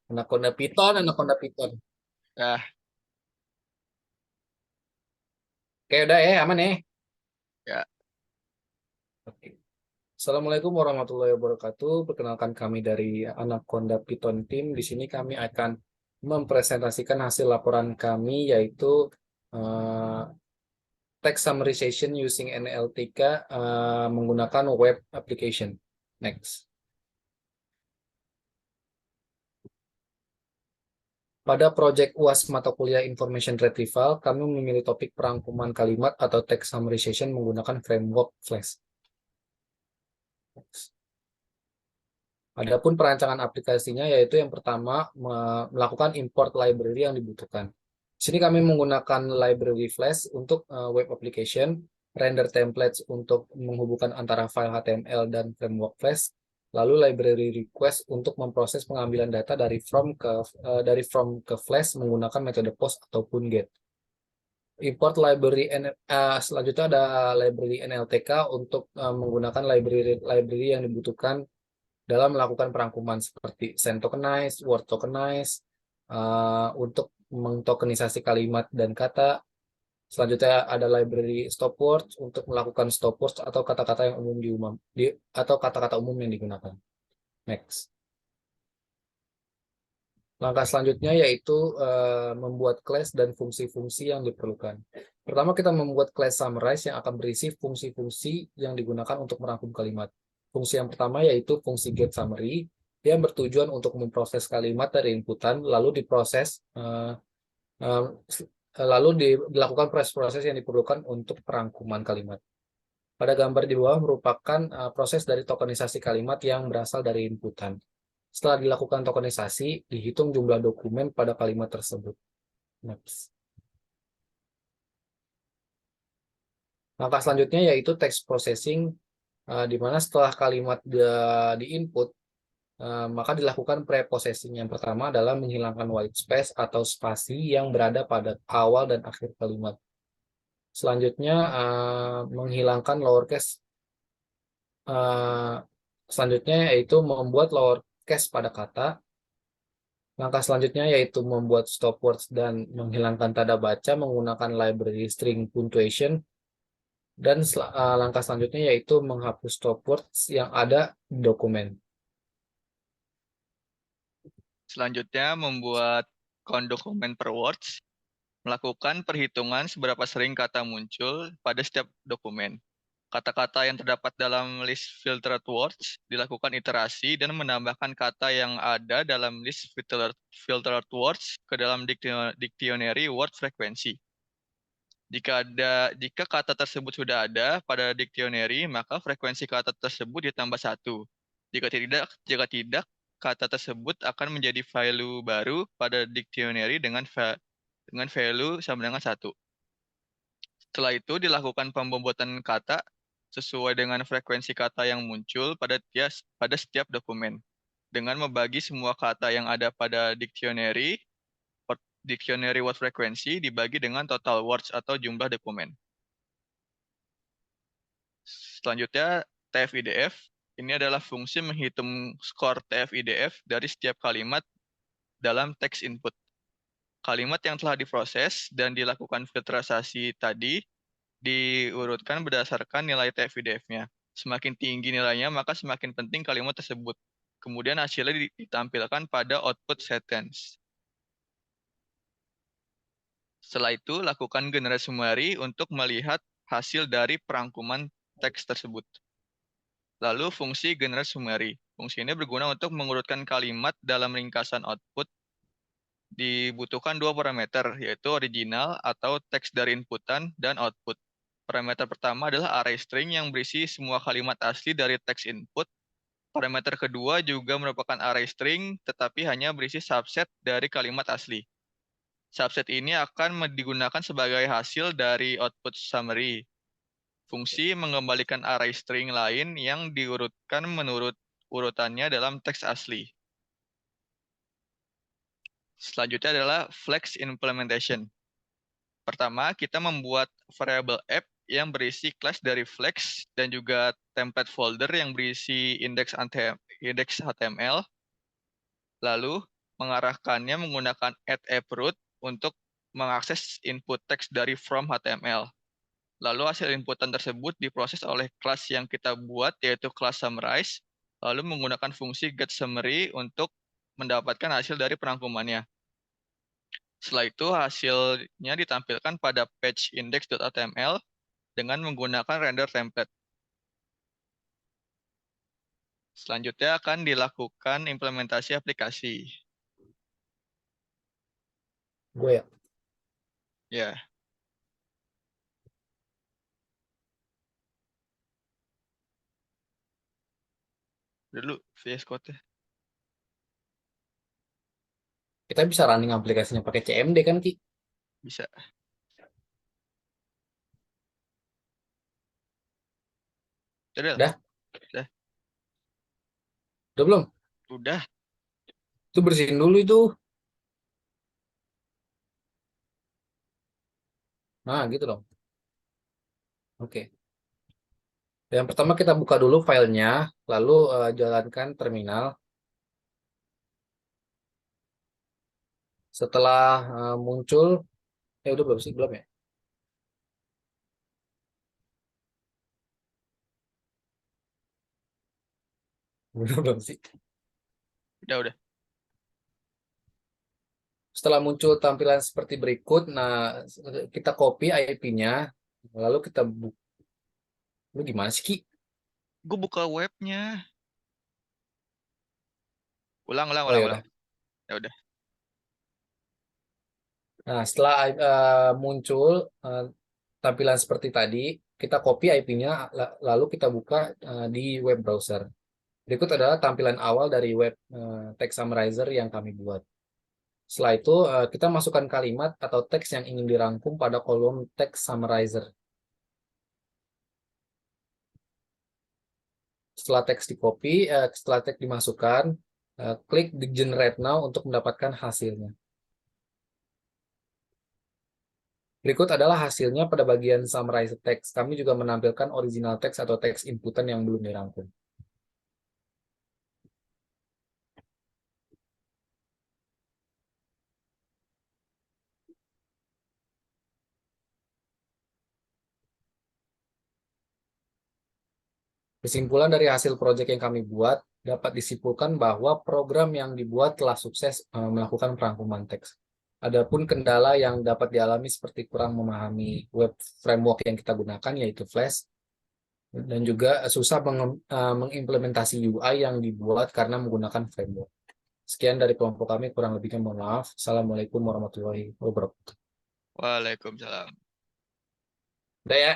Anaconda Python, Anaconda Python. Ah, Oke, udah ya, aman ya. ya. Oke. Assalamualaikum warahmatullahi wabarakatuh. Perkenalkan kami dari Anaconda Python Team. Di sini kami akan mempresentasikan hasil laporan kami yaitu eh, text summarization using NLTK menggunakan web application. Next. Pada proyek UAS mata kuliah Information Retrieval, kami memilih topik perangkuman kalimat atau text summarization menggunakan framework Flash. Adapun perancangan aplikasinya yaitu yang pertama melakukan import library yang dibutuhkan. Di sini kami menggunakan library Flash untuk web application, render templates untuk menghubungkan antara file HTML dan framework Flash, lalu library request untuk memproses pengambilan data dari from ke Flash menggunakan metode post ataupun get. Import library selanjutnya ada library NLTK untuk menggunakan library yang dibutuhkan dalam melakukan perangkuman seperti send tokenize, word tokenize, untuk mengtokenisasi kalimat dan kata. Selanjutnya ada library stop words untuk melakukan stop words atau kata-kata yang atau kata-kata umum yang digunakan. Next. Langkah selanjutnya yaitu membuat class dan fungsi-fungsi yang diperlukan. Pertama kita membuat class summarize yang akan berisi fungsi-fungsi yang digunakan untuk merangkum kalimat. Fungsi yang pertama yaitu fungsi get summary yang bertujuan untuk memproses kalimat dari inputan lalu diproses eh, dilakukan proses-proses yang diperlukan untuk perangkuman kalimat. Pada gambar di bawah merupakan proses dari tokenisasi kalimat yang berasal dari inputan. Setelah dilakukan tokenisasi, dihitung jumlah dokumen pada kalimat tersebut. Next. Langkah selanjutnya yaitu text processing, di mana setelah kalimat di-input, maka dilakukan pre-processing. Yang pertama adalah menghilangkan white space atau spasi yang berada pada awal dan akhir kalimat. Selanjutnya, menghilangkan lowercase. eh, Selanjutnya yaitu membuat lowercase pada kata. Langkah selanjutnya yaitu membuat stop words dan menghilangkan tanda baca menggunakan library string punctuation. Dan langkah selanjutnya yaitu menghapus stop words yang ada di dokumen. Selanjutnya membuat count dokumen per words, melakukan perhitungan seberapa sering kata muncul pada setiap dokumen. Kata-kata yang terdapat dalam list filtered words dilakukan iterasi dan menambahkan kata yang ada dalam list filtered words ke dalam dictionary word frequency. Jika kata tersebut sudah ada pada dictionary, maka frekuensi kata tersebut ditambah satu. Jika tidak, kata tersebut akan menjadi value baru pada dictionary dengan value sama dengan satu. Setelah itu dilakukan pembobot kata sesuai dengan frekuensi kata yang muncul pada setiap dokumen. Dengan membagi semua kata yang ada pada dictionary word frequency dibagi dengan total words atau jumlah dokumen. Selanjutnya, TF-IDF. Ini adalah fungsi menghitung skor TF-IDF dari setiap kalimat dalam teks input. Kalimat yang telah diproses dan dilakukan filterisasi tadi diurutkan berdasarkan nilai TF-IDF-nya. Semakin tinggi nilainya, maka semakin penting kalimat tersebut. Kemudian hasilnya ditampilkan pada output sentence. Setelah itu, lakukan generasi summary untuk melihat hasil dari perangkuman teks tersebut. Lalu fungsi generate summary. Fungsi ini berguna untuk mengurutkan kalimat dalam ringkasan output. Dibutuhkan dua parameter, yaitu original atau teks dari inputan dan output. Parameter pertama adalah array string yang berisi semua kalimat asli dari teks input. Parameter kedua juga merupakan array string, tetapi hanya berisi subset dari kalimat asli. Subset ini akan digunakan sebagai hasil dari output summary. Fungsi mengembalikan array string lain yang diurutkan menurut urutannya dalam teks asli. Selanjutnya adalah flex implementation. Pertama, kita membuat variable app yang berisi class dari flex dan juga template folder yang berisi index HTML. Lalu, mengarahkannya menggunakan add app root untuk mengakses input teks dari from HTML. Lalu hasil inputan tersebut diproses oleh kelas yang kita buat, yaitu kelas summarize, lalu menggunakan fungsi get summary untuk mendapatkan hasil dari perangkumannya. Setelah itu hasilnya ditampilkan pada page index.html dengan menggunakan render template. Selanjutnya akan dilakukan implementasi aplikasi. Gue ya. Ya, dulu VS Code-nya. Kita bisa running aplikasinya pakai CMD kan, Ki? Bisa. Udah, Udah? udah, Udah belum? udah. Itu bersihin dulu itu. Nah, gitu dong. Oke. Yang pertama kita buka dulu filenya, lalu jalankan terminal. Setelah muncul, udah belum sih? Belum ya? Belum sih. Udah. Setelah muncul tampilan seperti berikut, nah kita copy IP-nya, lalu kita buka. Lu gimana sih, Ki? Gue buka webnya. Ulang. Oh ya udah. Ya udah. Nah, setelah muncul tampilan seperti tadi, kita copy IP-nya, lalu kita buka di web browser. Berikut adalah tampilan awal dari web text summarizer yang kami buat. Setelah itu, kita masukkan kalimat atau teks yang ingin dirangkum pada kolom text summarizer. Setelah teks di copy, setelah teks dimasukkan, klik di generate now untuk mendapatkan hasilnya. Berikut adalah hasilnya pada bagian summarize text. Kami juga menampilkan original text atau teks inputan yang belum dirangkum. Kesimpulan dari hasil proyek yang kami buat dapat disimpulkan bahwa program yang dibuat telah sukses melakukan perangkuman teks. Adapun kendala yang dapat dialami seperti kurang memahami web framework yang kita gunakan, yaitu Flash, dan juga susah mengimplementasi UI yang dibuat karena menggunakan framework. Sekian dari kelompok kami, kurang lebihnya mohon maaf. Assalamualaikum warahmatullahi wabarakatuh. Waalaikumsalam. Udah ya.